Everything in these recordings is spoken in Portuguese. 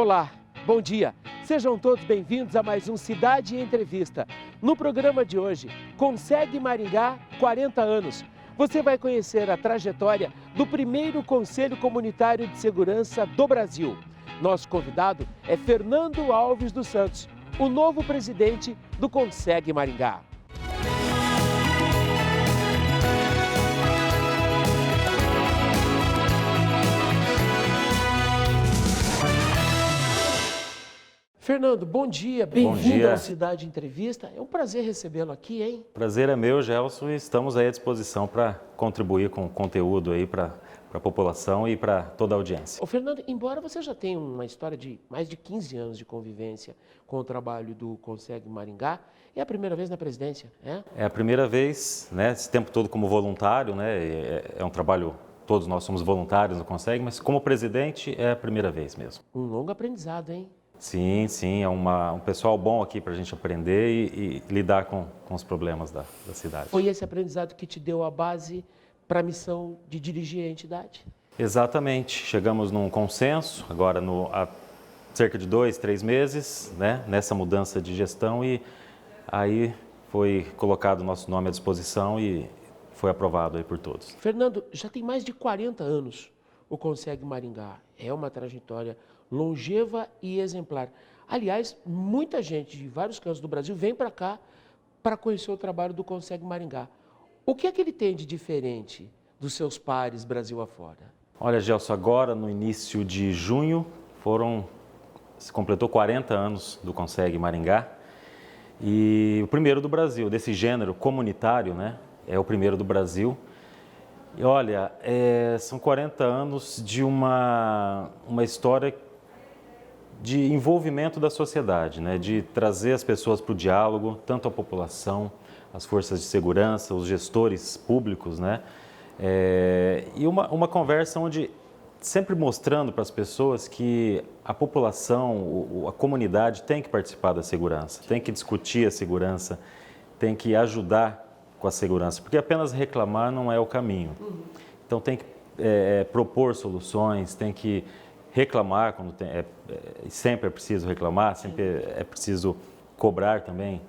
Olá, bom dia. Sejam todos bem-vindos a mais um Cidade em Entrevista. No programa de hoje, Conseg Maringá, 40 anos. Você vai conhecer a trajetória do primeiro Conselho Comunitário de Segurança do Brasil. Nosso convidado é Fernando Alves dos Santos, o novo presidente do Conseg Maringá. Fernando, bom dia, bem-vindo ao Cidade Entrevista. É um prazer recebê-lo aqui, hein? Prazer é meu, Gelson, e estamos aí à disposição para contribuir com conteúdo aí para a população e para toda a audiência. Ô Fernando, embora você já tenha uma história de mais de 15 anos de convivência com o trabalho do Conseg Maringá, é a primeira vez na presidência, é? É a primeira vez, né, esse tempo todo como voluntário, né, é um trabalho, todos nós somos voluntários no Conseg, mas como presidente é a primeira vez mesmo. Um longo aprendizado, hein? Sim, é um pessoal bom aqui para a gente aprender e lidar com os problemas da cidade. Foi esse aprendizado que te deu a base para a missão de dirigir a entidade? Exatamente. Chegamos num consenso, agora há cerca de 2, 3 meses, né, nessa mudança de gestão, e aí foi colocado o nosso nome à disposição e foi aprovado aí por todos. Fernando, já tem mais de 40 anos o Conseg Maringá. É uma trajetória longeva e exemplar. Aliás, muita gente de vários cantos do Brasil vem para cá para conhecer o trabalho do Conseg Maringá. O que é que ele tem de diferente dos seus pares Brasil afora? Olha, Gelson, agora no início de junho se completou 40 anos do Conseg Maringá, e o primeiro do Brasil, desse gênero comunitário, né? É o primeiro do Brasil. E olha, são 40 anos de uma história de envolvimento da sociedade, né? De trazer as pessoas para o diálogo, tanto a população, as forças de segurança, os gestores públicos, né? E uma conversa onde sempre mostrando para as pessoas que a população, a comunidade tem que participar da segurança, tem que discutir a segurança, tem que ajudar com a segurança, porque apenas reclamar não é o caminho. Então tem que propor soluções, tem que reclamar quando sempre é preciso reclamar, sempre é preciso cobrar também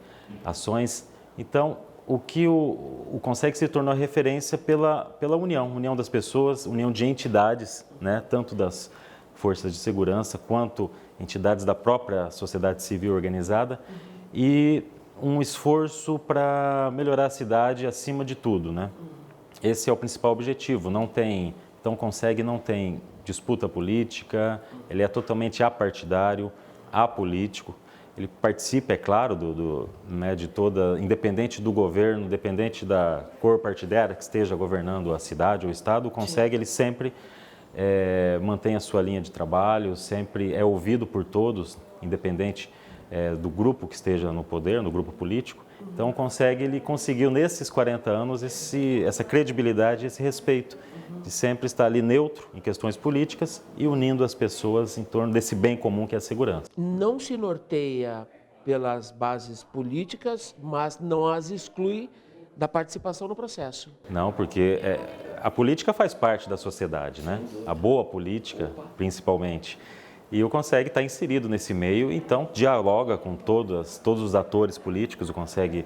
ações. Então, o Conseg se tornou referência pela união das pessoas, união de entidades, né, tanto das forças de segurança quanto entidades da própria sociedade civil organizada, e um esforço para melhorar a cidade acima de tudo, né? Esse é o principal objetivo. Então, o Conseg não tem disputa política, ele é totalmente apartidário, apolítico. Ele participa, é claro, de toda, independente do governo, independente da cor partidária que esteja governando a cidade ou o estado, o Conseg ele sempre mantém a sua linha de trabalho, sempre é ouvido por todos, independente do grupo que esteja no poder, no grupo político. Então, o Conseg ele conseguiu, nesses 40 anos, essa credibilidade, esse respeito, de sempre estar ali neutro em questões políticas e unindo as pessoas em torno desse bem comum que é a segurança. Não se norteia pelas bases políticas, mas não as exclui da participação no processo. Não, porque a política faz parte da sociedade, né? A boa política, principalmente. E o Conseg está inserido nesse meio, então dialoga com todos os atores políticos. O Conseg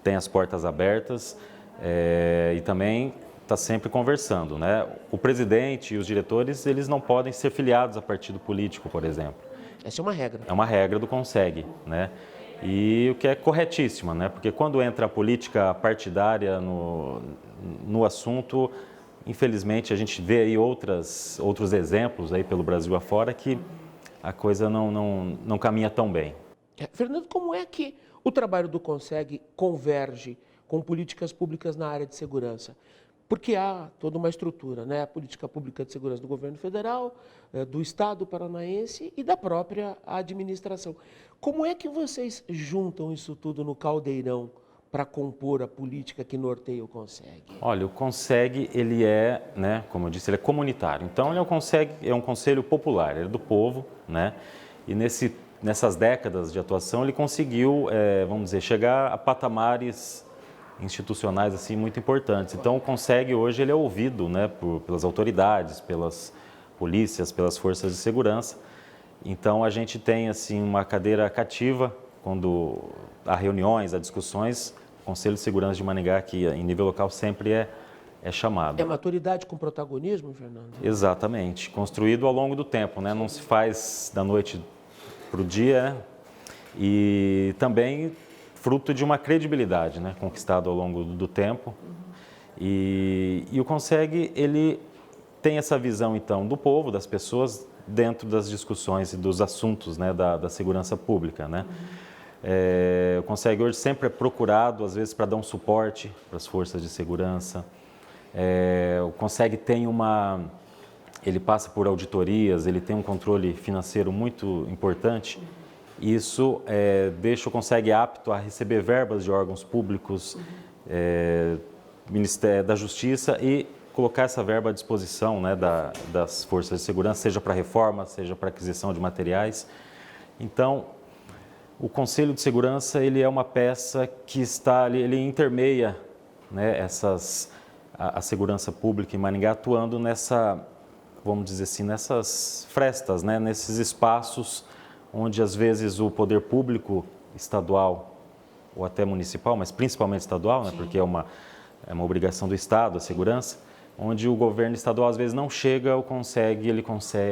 tem as portas abertas e também está sempre conversando, né? O presidente e os diretores, eles não podem ser filiados a partido político, por exemplo. Essa é uma regra. É uma regra do Conseg, né? E o que é corretíssima, né? Porque quando entra a política partidária no assunto, infelizmente a gente vê aí outros exemplos aí pelo Brasil afora que a coisa não caminha tão bem. Fernando, como é que o trabalho do Conseg converge com políticas públicas na área de segurança? Porque há toda uma estrutura, né? A política pública de segurança do governo federal, do Estado paranaense e da própria administração. Como é que vocês juntam isso tudo no caldeirão para compor a política que norteia o Conseg? Olha, o Conseg, ele né, como eu disse, ele é comunitário. Então, ele é um conselho popular, ele é do povo, né? E nessas décadas de atuação, ele conseguiu, vamos dizer, chegar a patamares institucionais assim muito importantes. Então, o Conseg hoje ele é ouvido, né, pelas autoridades, pelas polícias, pelas forças de segurança. Então, a gente tem assim uma cadeira cativa quando há reuniões, há discussões. O Conselho de Segurança de Maringá, aqui em nível local, sempre é chamado. É uma autoridade com protagonismo, Fernando? Exatamente. Construído ao longo do tempo, né? Não se faz da noite para o dia, né? E também fruto de uma credibilidade, né? Conquistada ao longo do tempo. E o CONSEG, ele tem essa visão, então, do povo, das pessoas, dentro das discussões e dos assuntos, né, da segurança pública, né? O CONSEG hoje sempre é procurado, às vezes, para dar um suporte para as forças de segurança. O CONSEG tem ele passa por auditorias, ele tem um controle financeiro muito importante. Isso deixa o CONSEG apto a receber verbas de órgãos públicos, Ministério da Justiça, e colocar essa verba à disposição, né, das forças de segurança, seja para reforma, seja para aquisição de materiais. Então, o Conselho de Segurança, ele é uma peça que está ali, ele intermeia, né, a segurança pública em Maringá, atuando vamos dizer assim, nessas frestas, né, nesses espaços onde às vezes o poder público estadual ou até municipal, mas principalmente estadual, né, porque é uma obrigação do Estado, a segurança, onde o governo estadual às vezes não chega ou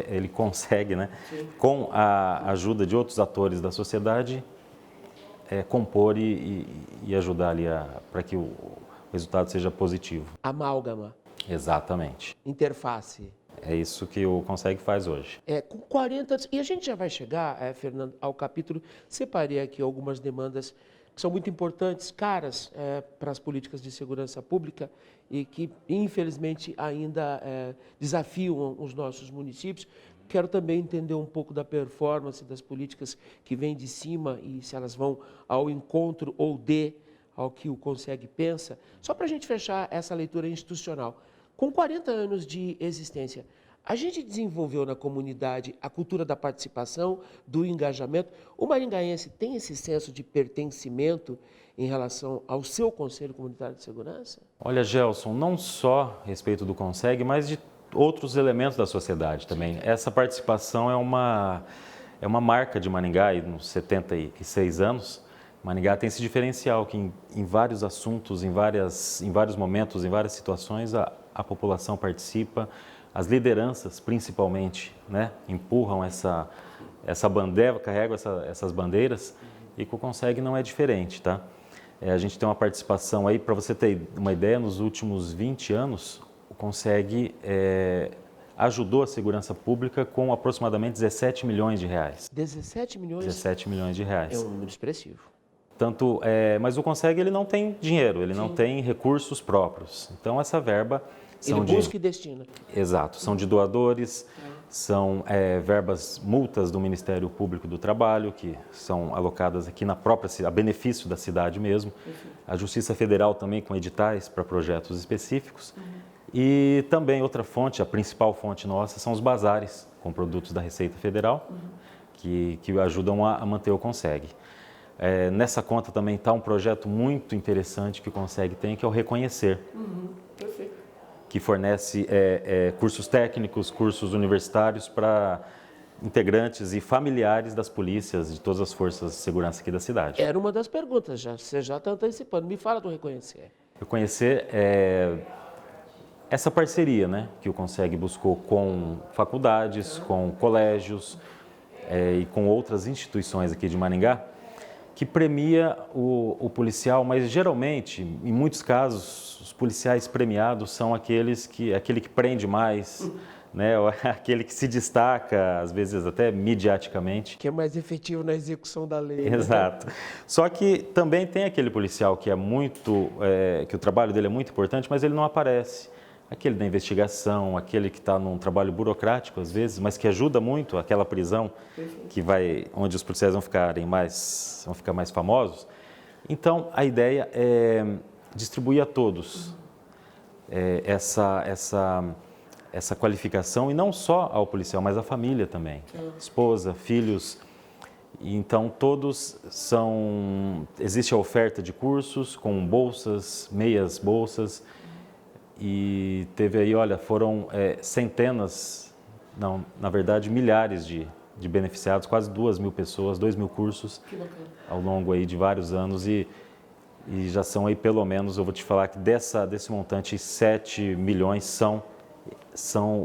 ele consegue, né, com a ajuda de outros atores da sociedade, compor e ajudar ali para que o resultado seja positivo. Amálgama. Exatamente. Interface. É isso que o CONSEG faz hoje. Com 40 anos, e a gente já vai chegar, Fernando, ao capítulo, separei aqui algumas demandas que são muito importantes, caras para as políticas de segurança pública e que, infelizmente, ainda desafiam os nossos municípios. Quero também entender um pouco da performance das políticas que vêm de cima e se elas vão ao encontro ou ao que o CONSEG pensa. Só para a gente fechar essa leitura institucional. Com 40 anos de existência, a gente desenvolveu na comunidade a cultura da participação, do engajamento. O maringaense tem esse senso de pertencimento em relação ao seu Conselho Comunitário de Segurança? Olha, Gelson, não só a respeito do CONSEG, mas de outros elementos da sociedade também. Sim. Essa participação é uma marca de Maringá, e nos 76 anos, Maringá tem esse diferencial que em vários assuntos, em vários momentos, em várias situações, a população participa, as lideranças principalmente, né, empurram essa bandeira, carregam essas bandeiras, e com o CONSEG não é diferente, tá? A gente tem uma participação aí, para você ter uma ideia, nos últimos 20 anos, o CONSEG ajudou a segurança pública com aproximadamente 17 milhões de reais. 17 milhões? 17 milhões de reais. É um número expressivo. Mas o CONSEG, ele não tem dinheiro, ele não tem recursos próprios. Então, essa verba ele busca e destina. Exato, são de doadores, são verbas, multas do Ministério Público do Trabalho, que são alocadas aqui a benefício da cidade mesmo. A Justiça Federal também com editais para projetos específicos. E também outra fonte, a principal fonte nossa, são os bazares com produtos da Receita Federal, que ajudam a manter o CONSEG. Nessa conta também está um projeto muito interessante que o CONSEG tem, que é o Reconhecer. Perfeito. Que fornece cursos técnicos, cursos universitários para integrantes e familiares das polícias, de todas as forças de segurança aqui da cidade. Era uma das perguntas, você já está antecipando. Me fala do Reconhecer. Reconhecer essa parceria, né, que o CONSEG buscou com faculdades, com colégios e com outras instituições aqui de Maringá, que premia o policial, mas geralmente, em muitos casos, os policiais premiados são aquele que prende mais, né, ou aquele que se destaca, às vezes até mediaticamente. Que é mais efetivo na execução da lei. Exato. Né? Só que também tem aquele policial que que o trabalho dele é muito importante, mas ele não aparece. Aquele da investigação, aquele que está num trabalho burocrático às vezes, mas que ajuda muito, aquela prisão onde os policiais vão ficar mais famosos. Então, a ideia é distribuir a todos essa qualificação, e não só ao policial, mas à família também, esposa, filhos. Então, existe a oferta de cursos com bolsas, meias bolsas. E teve aí, olha, foram centenas, não, na verdade milhares de de beneficiados, quase 2.000 pessoas, 2.000 cursos ao longo aí de vários anos e já são aí pelo menos, eu vou te falar que desse montante, 7 milhões são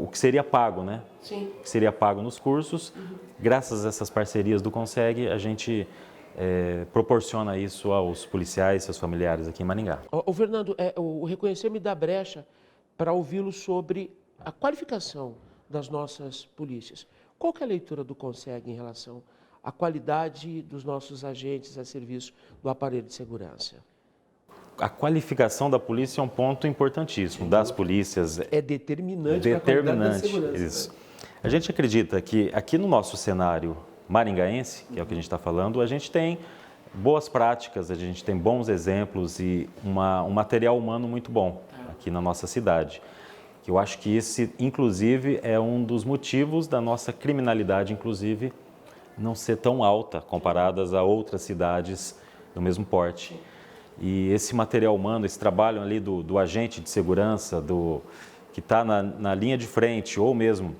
o que seria pago, né? Sim. Que seria pago nos cursos. Graças a essas parcerias do Conseg, a gente proporciona isso aos policiais e seus familiares aqui em Maringá. Ô, Fernando, o reconhecer me dá brecha para ouvi-lo sobre a qualificação das nossas polícias. Qual que é a leitura do Conseg em relação à qualidade dos nossos agentes a serviço do aparelho de segurança? A qualificação da polícia é um ponto importantíssimo, das polícias. É determinante para a qualidade da segurança. Isso. A gente acredita que aqui no nosso cenário maringaense, que é o que a gente está falando, a gente tem boas práticas, a gente tem bons exemplos e um material humano muito bom aqui na nossa cidade. Eu acho que esse, inclusive, é um dos motivos da nossa criminalidade, inclusive, não ser tão alta comparadas a outras cidades do mesmo porte. E esse material humano, esse trabalho ali do agente de segurança, que está na linha de frente ou mesmo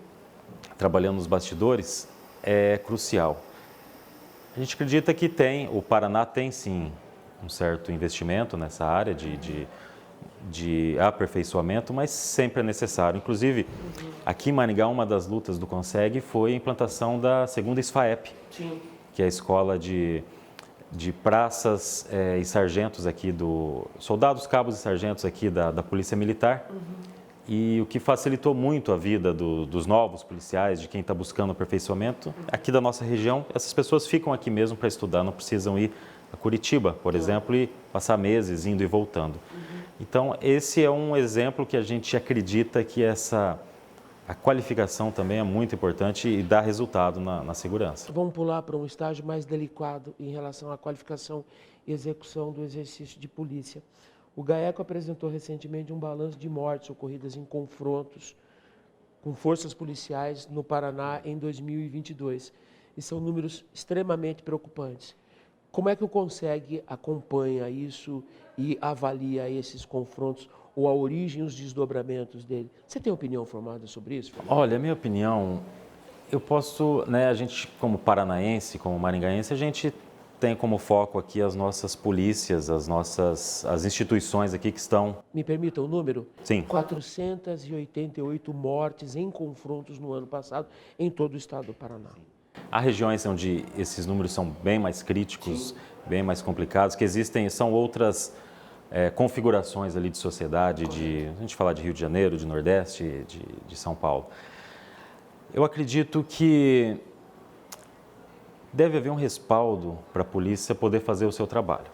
trabalhando nos bastidores, é crucial. A gente acredita que o Paraná tem sim um certo investimento nessa área de aperfeiçoamento, mas sempre é necessário. Inclusive, aqui em Maringá, uma das lutas do Conseg foi a implantação da segunda SFAEP, que é a escola de praças e sargentos aqui soldados, cabos e sargentos aqui da Polícia Militar. E o que facilitou muito a vida dos novos policiais, de quem está buscando aperfeiçoamento, aqui da nossa região, essas pessoas ficam aqui mesmo para estudar, não precisam ir a Curitiba, por exemplo, e passar meses indo e voltando. Então, esse é um exemplo que a gente acredita que a qualificação também é muito importante e dá resultado na segurança. Vamos pular para um estágio mais delicado em relação à qualificação e execução do exercício de polícia. O GAECO apresentou recentemente um balanço de mortes ocorridas em confrontos com forças policiais no Paraná em 2022. E são números extremamente preocupantes. Como é que o Conseg acompanha isso e avalia esses confrontos ou a origem e os desdobramentos dele? Você tem opinião formada sobre isso, Felipe? Olha, a minha opinião, eu posso, a gente como paranaense, como maringaense, a gente tem como foco aqui as nossas polícias, as instituições aqui que estão... Me permita o número? Sim. 488 mortes em confrontos no ano passado em todo o estado do Paraná. Há regiões onde esses números são bem mais críticos, bem mais complicados, que são outras configurações ali de sociedade, a gente falar de Rio de Janeiro, de Nordeste, de São Paulo. Eu acredito que deve haver um respaldo para a polícia poder fazer o seu trabalho.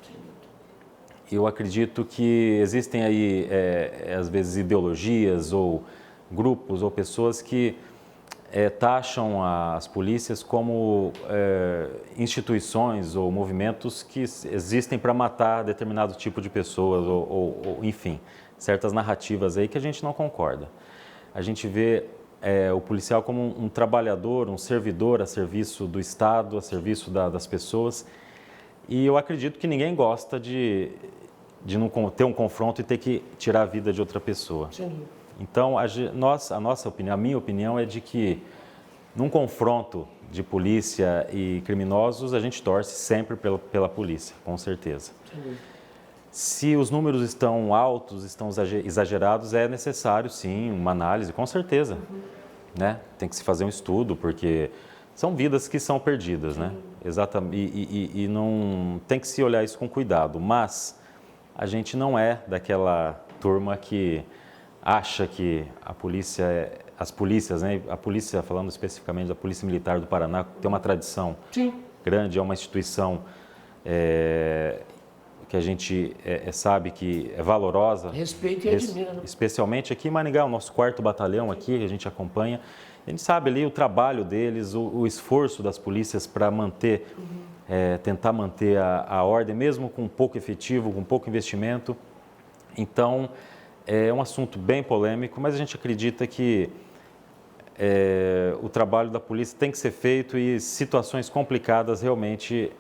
Eu acredito que existem aí, às vezes, ideologias ou grupos ou pessoas que taxam as polícias como instituições ou movimentos que existem para matar determinado tipo de pessoas ou, enfim, certas narrativas aí que a gente não concorda. A gente vê o policial como um trabalhador, um servidor a serviço do Estado, a serviço das pessoas. E eu acredito que ninguém gosta de não ter um confronto e ter que tirar a vida de outra pessoa. Sim. Então, a nossa opinião, a minha opinião é de que num confronto de polícia e criminosos, a gente torce sempre pela polícia, com certeza. Sim. Se os números estão altos, estão exagerados, é necessário, sim, uma análise, com certeza. Né? Tem que se fazer um estudo, porque são vidas que são perdidas, né? Exatamente. E não tem que se olhar isso com cuidado. Mas a gente não é daquela turma que acha que as polícias, né? A polícia, falando especificamente da Polícia Militar do Paraná, tem uma tradição grande, é uma instituição que a gente sabe que é valorosa. Respeita e admira, né? Especialmente aqui em Maringá, o nosso 4º batalhão aqui, que a gente acompanha. A gente sabe ali o trabalho deles, o esforço das polícias para tentar manter a ordem, mesmo com pouco efetivo, com pouco investimento. Então, é um assunto bem polêmico, mas a gente acredita que o trabalho da polícia tem que ser feito e situações complicadas realmente...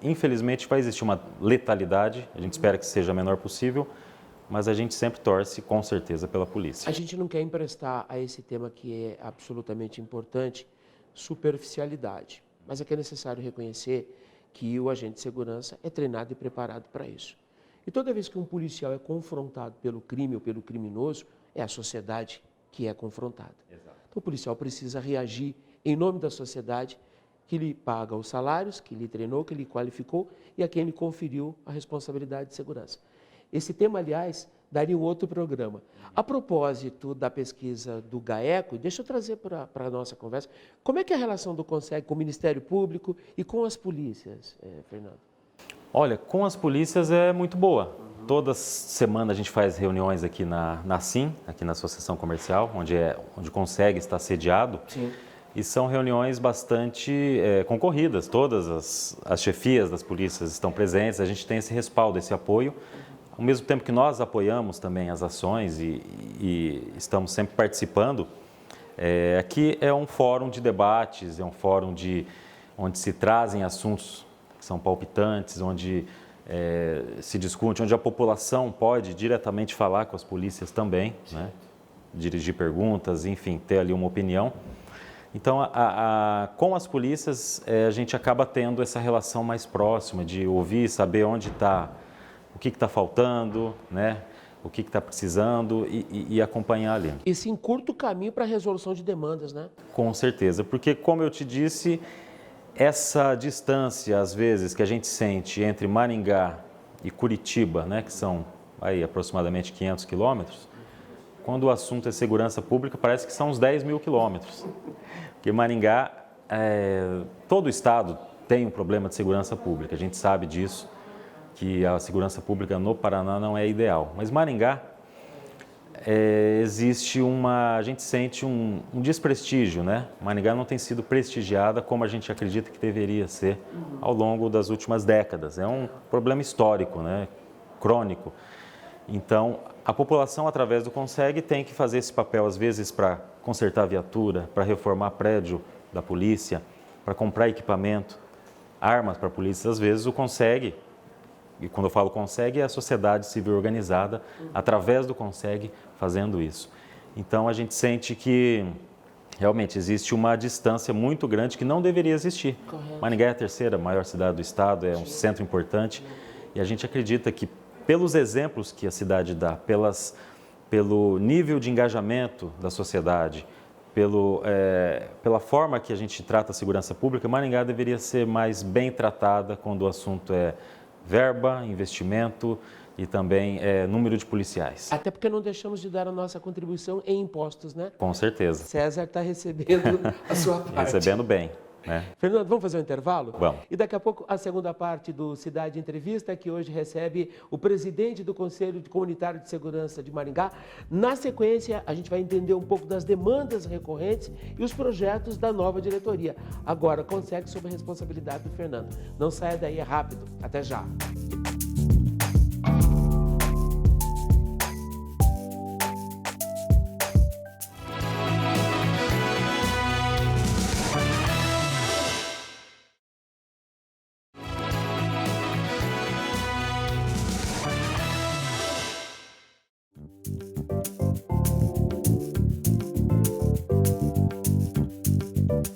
Infelizmente, vai existir uma letalidade, a gente espera que seja a menor possível, mas a gente sempre torce, com certeza, pela polícia. A gente não quer emprestar a esse tema que é absolutamente importante superficialidade. Mas é que é necessário reconhecer que o agente de segurança é treinado e preparado para isso. E toda vez que um policial é confrontado pelo crime ou pelo criminoso, é a sociedade que é confrontada. Exato. Então o policial precisa reagir em nome da sociedade que lhe paga os salários, que lhe treinou, que lhe qualificou e a quem lhe conferiu a responsabilidade de segurança. Esse tema, aliás, daria um outro programa. A propósito da pesquisa do GAECO, deixa eu trazer para a nossa conversa, como é que é a relação do CONSEG com o Ministério Público e com as polícias, Fernando? Olha, com as polícias é muito boa. Toda semana a gente faz reuniões aqui na ASIM, aqui na Associação Comercial, onde o CONSEG está sediado. Sim. E são reuniões bastante concorridas, todas as chefias das polícias estão presentes, a gente tem esse respaldo, esse apoio. Ao mesmo tempo que nós apoiamos também as ações e estamos sempre participando, aqui é um fórum de debates, é um fórum onde se trazem assuntos que são palpitantes, onde se discute, onde a população pode diretamente falar com as polícias também, né? Dirigir perguntas, enfim, ter ali uma opinião. Então, com as polícias, a gente acaba tendo essa relação mais próxima de ouvir, saber onde está, o que está faltando, né? O que está precisando e acompanhar ali. Esse encurta o caminho para a resolução de demandas, né? Com certeza, porque, como eu te disse, essa distância, às vezes, que a gente sente entre Maringá e Curitiba, né, que são aí aproximadamente 500 quilômetros, quando o assunto é segurança pública, parece que são uns 10 mil quilômetros. Porque Maringá, todo o estado tem um problema de segurança pública, a gente sabe disso, que a segurança pública no Paraná não é ideal. Mas Maringá, a gente sente um desprestígio, né? Maringá não tem sido prestigiada como a gente acredita que deveria ser ao longo das últimas décadas. É um problema histórico, né? Crônico. Então, a população, através do CONSEG, tem que fazer esse papel, às vezes, para consertar viatura, para reformar prédio da polícia, para comprar equipamento, armas para a polícia. Às vezes, o CONSEG, e quando eu falo CONSEG, é a sociedade civil organizada, através do CONSEG, fazendo isso. Então, a gente sente que realmente existe uma distância muito grande que não deveria existir. Correto. Maringá é a terceira maior cidade do estado, é um centro importante, e a gente acredita que, pelos exemplos que a cidade dá, pelo nível de engajamento da sociedade, pela forma que a gente trata a segurança pública, Maringá deveria ser mais bem tratada quando o assunto é verba, investimento e também número de policiais. Até porque não deixamos de dar a nossa contribuição em impostos, né? Com certeza. César está recebendo a sua parte. Recebendo bem. Né? Fernando, vamos fazer um intervalo? Vamos. E daqui a pouco a segunda parte do Cidade Entrevista, que hoje recebe o presidente do Conselho Comunitário de Segurança de Maringá. Na sequência, a gente vai entender um pouco das demandas recorrentes e os projetos da nova diretoria. Agora, CONSEG sob a responsabilidade do Fernando. Não saia daí, é rápido. Até já.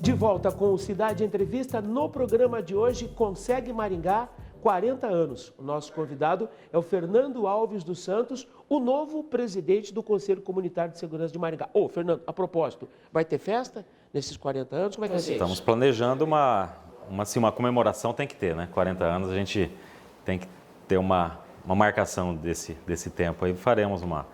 De volta com o Cidade Entrevista, no programa de hoje, CONSEG Maringá, 40 anos. O nosso convidado é o Fernando Alves dos Santos, o novo presidente do Conselho Comunitário de Segurança de Maringá. Fernando, a propósito, vai ter festa nesses 40 anos? Como é que vai ser? Estamos planejando uma comemoração, tem que ter, né? 40 anos a gente tem que ter uma marcação desse tempo. Aí faremos uma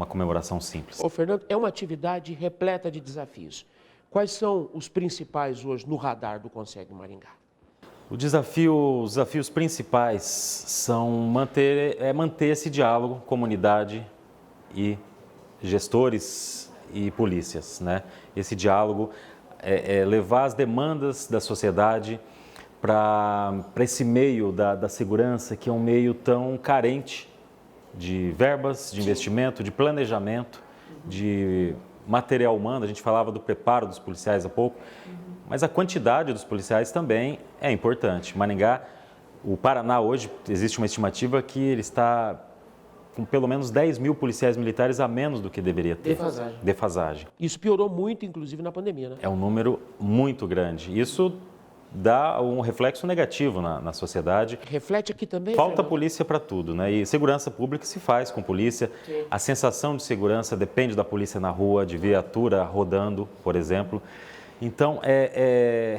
comemoração simples. Fernando, é uma atividade repleta de desafios. Quais são os principais hoje no radar do CONSEG Maringá? Os desafios principais são manter esse diálogo, comunidade e gestores e polícias, né? Esse diálogo levar as demandas da sociedade para esse meio da segurança, que é um meio tão carente de verbas, de investimento, de planejamento, de material humano. A gente falava do preparo dos policiais há pouco, mas a quantidade dos policiais também é importante. Maringá, o Paraná hoje, existe uma estimativa que ele está com pelo menos 10 mil policiais militares a menos do que deveria ter. Defasagem. Defasagem. Isso piorou muito, inclusive, na pandemia, né? É um número muito grande. Isso dá um reflexo negativo na sociedade. Reflete aqui também, Falta Fernando? polícia para tudo, né? E segurança pública se faz com polícia. Sim. A sensação de segurança depende da polícia na rua, de viatura rodando, por exemplo. Então,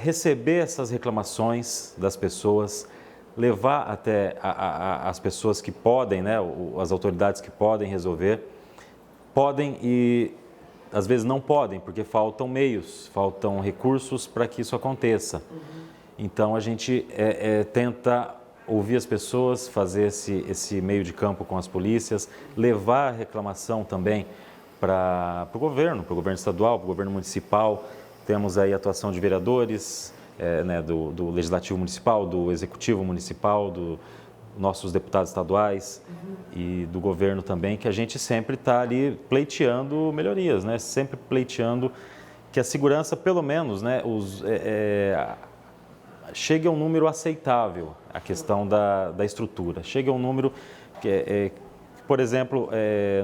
receber essas reclamações das pessoas, levar até as pessoas que podem, né? As autoridades que podem resolver, podem e às vezes não podem, porque faltam meios, faltam recursos para que isso aconteça. Então, a gente tenta ouvir as pessoas, fazer esse meio de campo com as polícias, levar a reclamação também para o governo estadual, para o governo municipal. Temos aí a atuação de vereadores, né, do Legislativo Municipal, do Executivo Municipal, dos nossos deputados estaduais e do governo também, que a gente sempre está ali pleiteando melhorias, né? Sempre pleiteando que a segurança, pelo menos, né, chegue a um número aceitável, a questão da estrutura. Chegue a um número que, por exemplo,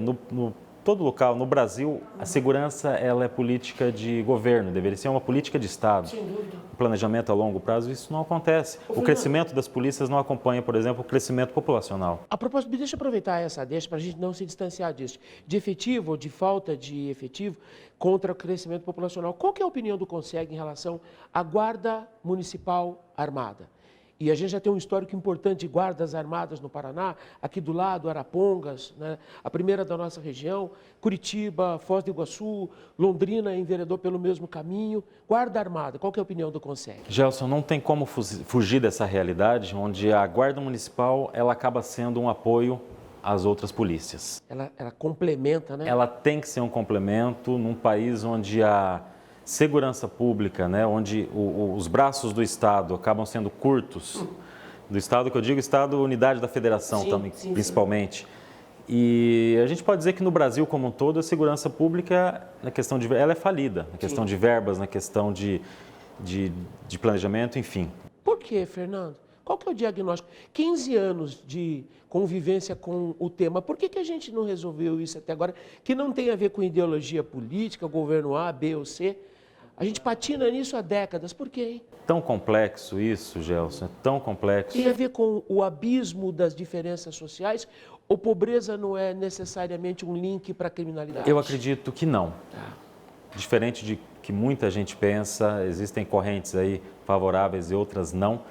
no todo local, no Brasil, a segurança ela é política de governo, deveria ser uma política de Estado. Sem dúvida. O planejamento a longo prazo, isso não acontece. O crescimento das polícias não acompanha, por exemplo, o crescimento populacional. A propósito, deixa eu aproveitar essa deixa para a gente não se distanciar disso. De efetivo ou de falta de efetivo contra o crescimento populacional. Qual que é a opinião do CONSEG em relação à Guarda Municipal Armada? E a gente já tem um histórico importante de guardas armadas no Paraná, aqui do lado, Arapongas, né? A primeira da nossa região, Curitiba, Foz do Iguaçu, Londrina enveredou pelo mesmo caminho. Guarda armada, qual que é a opinião do CONSEG? Gelson, não tem como fugir dessa realidade, onde a Guarda Municipal ela acaba sendo um apoio às outras polícias. Ela complementa, né? Ela tem que ser um complemento num país onde a segurança pública, né, onde os braços do Estado acabam sendo curtos, do Estado que eu digo, Estado unidade da Federação Sim, também, sim. principalmente. E a gente pode dizer que no Brasil como um todo a segurança pública, na questão de ela é falida, na questão de verbas, na questão de planejamento, enfim. Por quê, Fernando? Qual que é o diagnóstico? 15 anos de convivência com o tema. Por que a gente não resolveu isso até agora? Que não tem a ver com ideologia política, governo A, B ou C. A gente patina nisso há décadas. Por quê, hein? Tão complexo isso, Gelson, é tão complexo. Tem a ver com o abismo das diferenças sociais ou pobreza não é necessariamente um link para a criminalidade? Eu acredito que não. Diferente de que muita gente pensa, existem correntes aí favoráveis e outras não.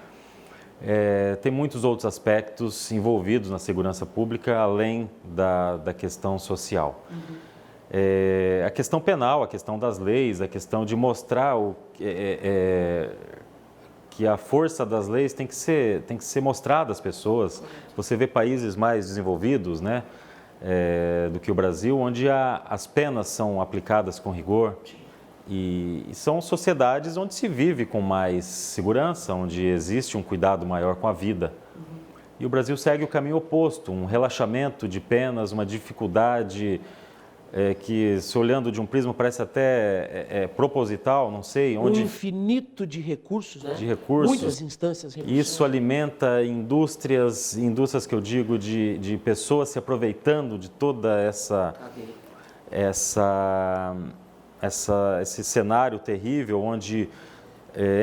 Tem muitos outros aspectos envolvidos na segurança pública, além da questão social. A questão penal, a questão das leis, a questão de mostrar que a força das leis tem que ser mostrada às pessoas. Você vê países mais desenvolvidos, né, do que o Brasil, onde as penas são aplicadas com rigor. E são sociedades onde se vive com mais segurança, onde existe um cuidado maior com a vida. E o Brasil segue o caminho oposto, um relaxamento de penas, uma dificuldade que, se olhando de um prisma, parece até proposital, não sei. Um infinito de recursos, né? De recursos. Muitas instâncias. Isso alimenta indústrias que eu digo de pessoas se aproveitando de toda esse cenário terrível, onde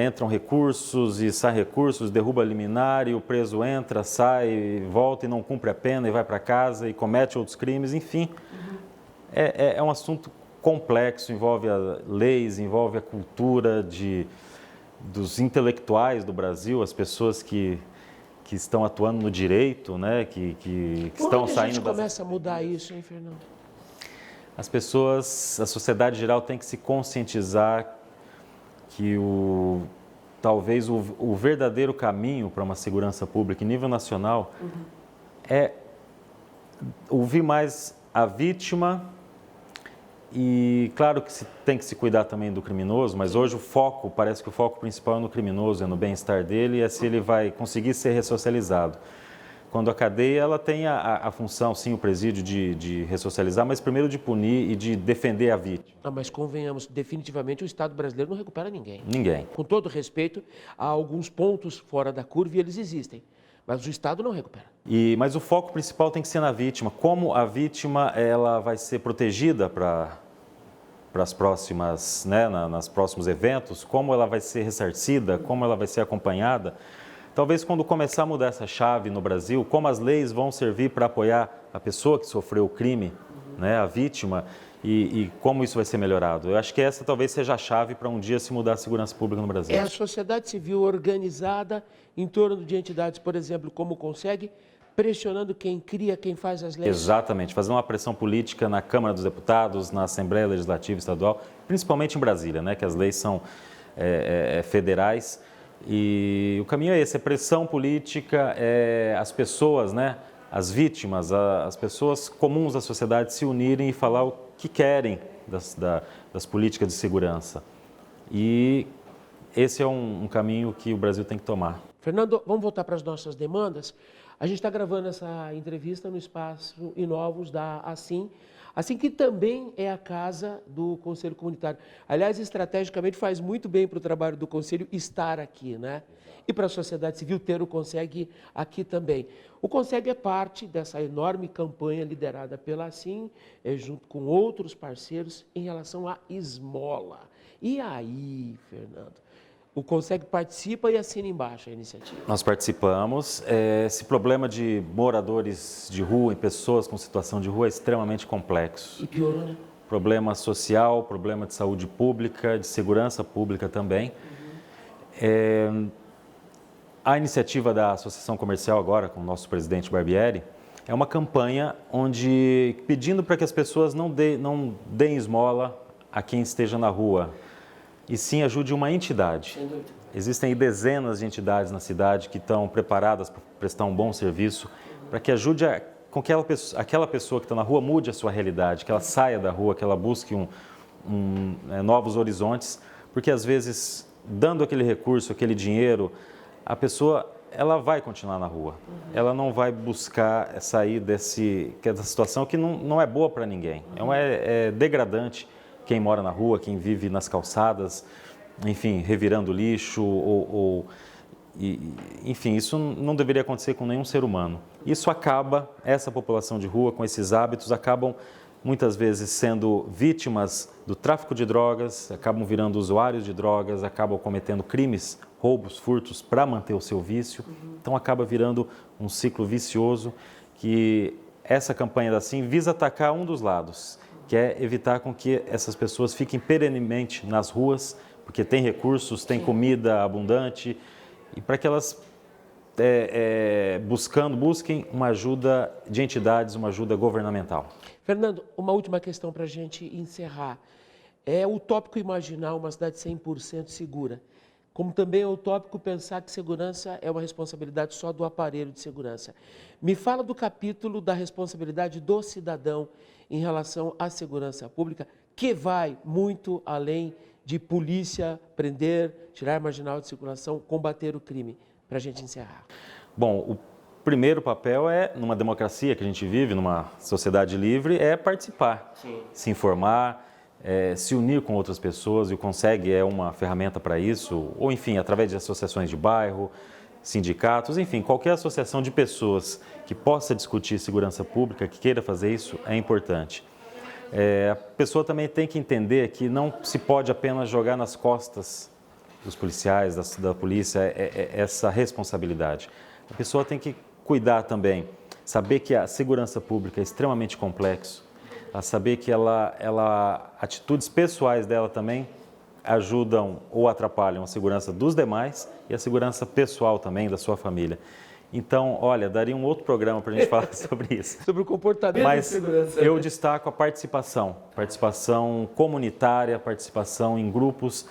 entram recursos e saem recursos, derruba liminar e o preso entra, sai, volta e não cumpre a pena e vai para casa e comete outros crimes, enfim. É um assunto complexo, envolve leis, envolve a cultura dos intelectuais do Brasil, as pessoas que estão atuando no direito, né, que estão saindo... Como a gente começa a mudar isso, hein, Fernando? As pessoas, a sociedade geral tem que se conscientizar que talvez o verdadeiro caminho para uma segurança pública em nível nacional é ouvir mais a vítima e, claro que tem que se cuidar também do criminoso, mas hoje parece que o foco principal é no criminoso, é no bem-estar dele e é se ele vai conseguir ser ressocializado. Quando a cadeia ela tem a função, sim, o presídio de ressocializar, mas primeiro de punir e de defender a vítima. Não, mas convenhamos, definitivamente o Estado brasileiro não recupera ninguém. Ninguém. Com todo respeito, há alguns pontos fora da curva e eles existem. Mas o Estado não recupera. Mas o foco principal tem que ser na vítima. Como a vítima ela vai ser protegida para as próximas, né, nos próximos eventos, como ela vai ser ressarcida, como ela vai ser acompanhada. Talvez quando começar a mudar essa chave no Brasil, como as leis vão servir para apoiar a pessoa que sofreu o crime, né, a vítima, e como isso vai ser melhorado. Eu acho que essa talvez seja a chave para um dia se mudar a segurança pública no Brasil. É a sociedade civil organizada em torno de entidades, por exemplo, como consegue, pressionando quem cria, quem faz as leis. Exatamente, fazer uma pressão política na Câmara dos Deputados, na Assembleia Legislativa Estadual, principalmente em Brasília, né, que as leis são federais. E o caminho é esse, é pressão política, as pessoas, né, as vítimas, as pessoas comuns da sociedade se unirem e falar o que querem das políticas de segurança. E esse é um caminho que o Brasil tem que tomar. Fernando, vamos voltar para as nossas demandas. A gente está gravando essa entrevista no Espaço Inovos da Assim que também é a casa do Conselho Comunitário. Aliás, estrategicamente faz muito bem para o trabalho do Conselho estar aqui, né? E para a sociedade civil ter o Conseg aqui também. O Conseg é parte dessa enorme campanha liderada pela Assim, junto com outros parceiros, em relação à esmola. E aí, Fernando, o Conseg participa e assina embaixo a iniciativa. Nós participamos. Esse problema de moradores de rua e pessoas com situação de rua é extremamente complexo. E piorou, né? Problema social, problema de saúde pública, de segurança pública também. A iniciativa da Associação Comercial agora, com o nosso presidente Barbieri, é uma campanha pedindo para que as pessoas não deem esmola a quem esteja na rua, e sim ajude uma entidade. Sem dúvida. Existem dezenas de entidades na cidade que estão preparadas para prestar um bom serviço, para que ajude com que aquela pessoa que está na rua mude a sua realidade, que ela saia da rua, que ela busque novos horizontes, porque às vezes, dando aquele recurso, aquele dinheiro, a pessoa ela vai continuar na rua. Ela não vai buscar sair dessa situação que não é boa para ninguém. É degradante quem mora na rua, quem vive nas calçadas, enfim, revirando lixo enfim, isso não deveria acontecer com nenhum ser humano. Essa população de rua, com esses hábitos, acabam muitas vezes sendo vítimas do tráfico de drogas, acabam virando usuários de drogas, acabam cometendo crimes, roubos, furtos para manter o seu vício. Então acaba virando um ciclo vicioso que essa campanha da Sim visa atacar um dos lados, que é evitar com que essas pessoas fiquem perenemente nas ruas, porque tem recursos, tem comida abundante, e para que elas busquem uma ajuda de entidades, uma ajuda governamental. Fernando, uma última questão para a gente encerrar. É utópico imaginar uma cidade 100% segura, como também é utópico pensar que segurança é uma responsabilidade só do aparelho de segurança. Me fala do capítulo da responsabilidade do cidadão em relação à segurança pública, que vai muito além de polícia, prender, tirar marginal de circulação, combater o crime, para a gente encerrar. Bom, o primeiro papel numa democracia que a gente vive, numa sociedade livre, é participar, se informar, se unir com outras pessoas, e o Conseg é uma ferramenta para isso, ou enfim, através de associações de bairro, sindicatos, enfim, qualquer associação de pessoas que possa discutir segurança pública, que queira fazer isso, é importante. A pessoa também tem que entender que não se pode apenas jogar nas costas dos policiais, da polícia, essa responsabilidade. A pessoa tem que cuidar também, saber que a segurança pública é extremamente complexo, a saber que atitudes pessoais dela também ajudam ou atrapalham a segurança dos demais e a segurança pessoal também da sua família. Então, olha, daria um outro programa para a gente falar sobre isso. Sobre o comportamento Mas de segurança. eu destaco a participação comunitária, participação em grupos,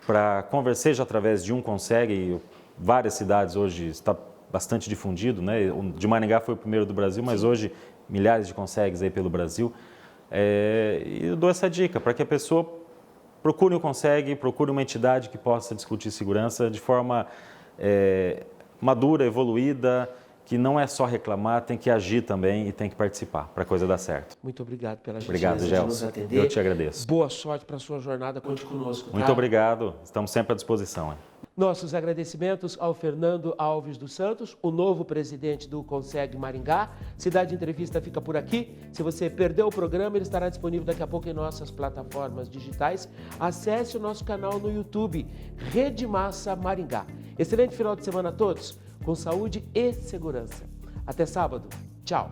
para conversar seja através de um Conseg, e várias cidades hoje está bastante difundido, né? O de Maringá foi o primeiro do Brasil, mas hoje milhares de Consegs aí pelo Brasil. E eu dou essa dica para que a pessoa procure um Conseg, procure uma entidade que possa discutir segurança de forma madura, evoluída, que não é só reclamar, tem que agir também e tem que participar para a coisa dar certo. Muito obrigado pela Obrigado, gentileza de nos Gelson. atender. Eu te agradeço. Boa sorte para a sua jornada, conte conosco. Muito obrigado, estamos sempre à disposição. Nossos agradecimentos ao Fernando Alves dos Santos, o novo presidente do Conseg Maringá. Cidade Entrevista fica por aqui. Se você perdeu o programa, ele estará disponível daqui a pouco em nossas plataformas digitais. Acesse o nosso canal no YouTube, Rede Massa Maringá. Excelente final de semana a todos, com saúde e segurança. Até sábado. Tchau.